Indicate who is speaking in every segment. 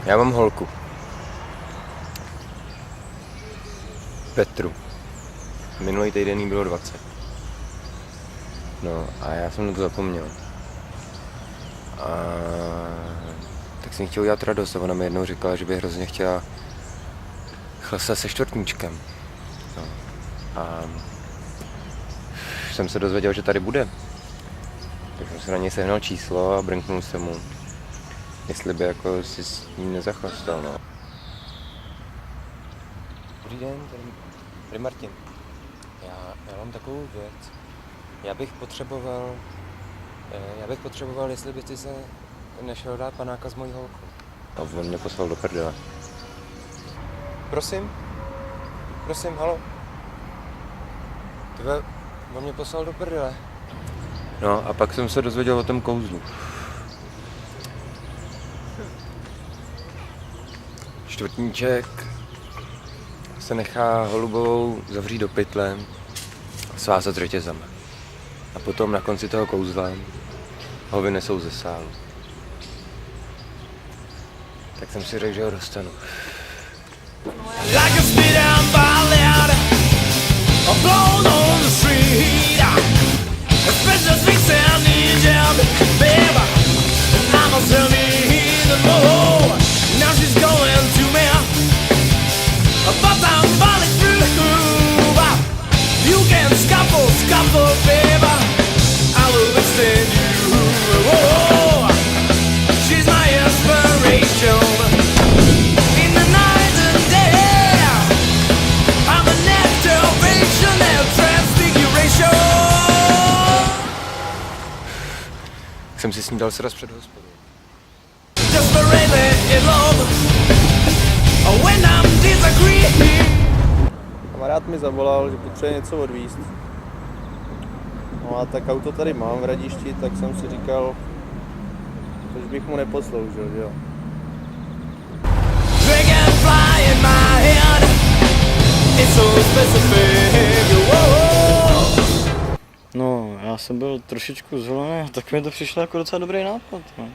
Speaker 1: Já mám holku. Petru. Minulý týden jí bylo 20. No a já jsem na to zapomněl. A tak jsem chtěl udělat radost a ona mi jednou říkala, že by hrozně chtěla chlasta se čtvrtníčkem. No. A jsem se dozvěděl, že tady bude. Tak jsem se na něj sehnal číslo a brnknul jsem mu, jestli by jako si s ním nezachlastal, no. Dobrý den, tady Martin. Já mám takovou věc. Já bych potřeboval, jestli by ty se nešel dát panáka s mojí holkou. A on mě poslal do prdele. Prosím, halo. On mě poslal do prdele. No a pak jsem se dozvěděl o tom kouzlu. Čtvrtníček se nechá holubovou zavřít do pytle a svázat řetězama. A potom na konci toho kouzla ho vynesou ze sálu. Tak jsem si řekl, že ho dostanu.
Speaker 2: Scuffle, baby, I will extend you. Whoa, she's my inspiration in the night and day. I'm a nectaration and transfiguration.
Speaker 1: Jsem si s ní dal sraz před hospodou.
Speaker 2: Desperately in love when I'm disagreeing.
Speaker 3: Kamarád mi zavolal, že potřebuje něco odvízt. No a tak auto tady mám v Hradišti, tak jsem si říkal, proč bych mu neposloužil, že jo.
Speaker 2: Dragonfly in my head, it's so specific.
Speaker 4: No, já jsem byl trošičku zvolený, tak mi to přišlo jako docela dobrý nápad. No.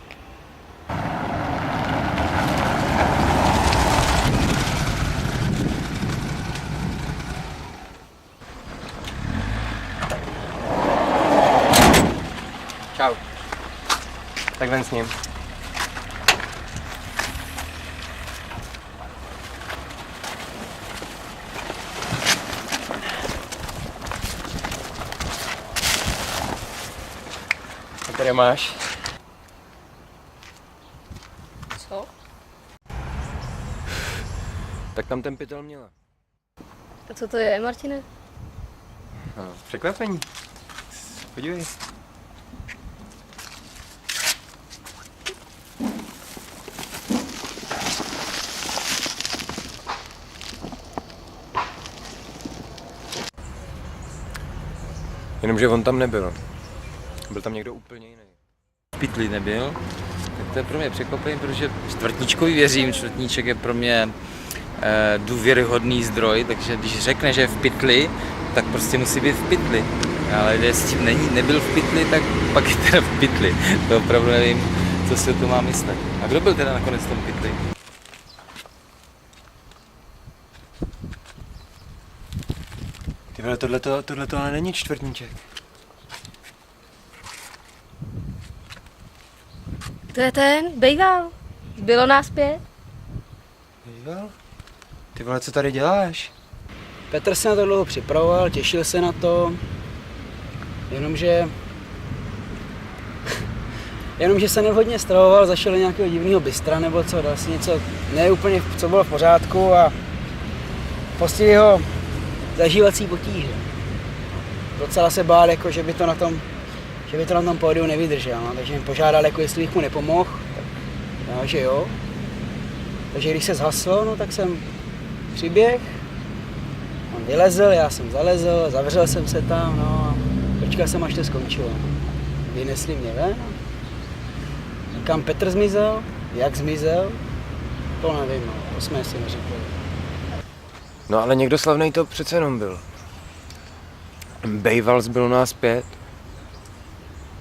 Speaker 1: Čau. Tak ven s ním. A tady máš.
Speaker 5: Co?
Speaker 1: Tak tam ten pytel měla.
Speaker 5: A co to je, Martine?
Speaker 1: No, překvapení. Podívej. Jenomže on tam nebyl. Byl tam někdo úplně jiný.
Speaker 6: V pytli nebyl, tak to je pro mě překvapení, protože čtvrtníčkovi věřím, čtvrtníček je pro mě důvěryhodný zdroj, takže když řekne, že je v pytli, tak prostě musí být v pytli. Ale když s tím nebyl v pytli, tak pak je teda v pytli. To opravdu nevím, co si o to má myslet. A kdo byl teda nakonec v tom pytli?
Speaker 1: Ty vole, tohleto ale není čtvrtníček.
Speaker 5: To je ten, bejval. Bylo nás 5.
Speaker 1: Býval? Ty vole, co tady děláš?
Speaker 7: Petr se na to dlouho připravoval, těšil se na to, jenomže se nevhodně stravoval, zašel do nějakého divného bystra nebo co, dal si něco ne úplně, co bylo v pořádku a postihli ho zažívací potíže. Docela se bál, jako, že by to na tom pódiu nevydržel, no, takže mi požádal, jako, jestli bych mu nepomohl, tak já, že jo. Takže když se zhaslo, no, tak jsem přiběh, on vylezl, já jsem zalezl, zavřel jsem se tam, no, a počkal jsem, až to skončilo. Vynesli mě ven. Kam Petr zmizel, jak zmizel, to nevím, no, to jsme si neřekli.
Speaker 1: No ale někdo slavnej to přece jenom byl. Bejvals byl nás 5.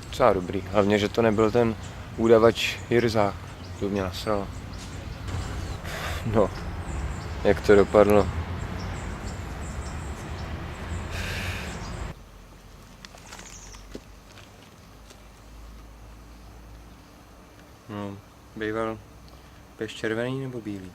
Speaker 1: Docela dobrý, hlavně, že to nebyl ten údavač Jirzák, to mě nasral. No, jak to dopadlo? No, býval peš červený nebo bílý?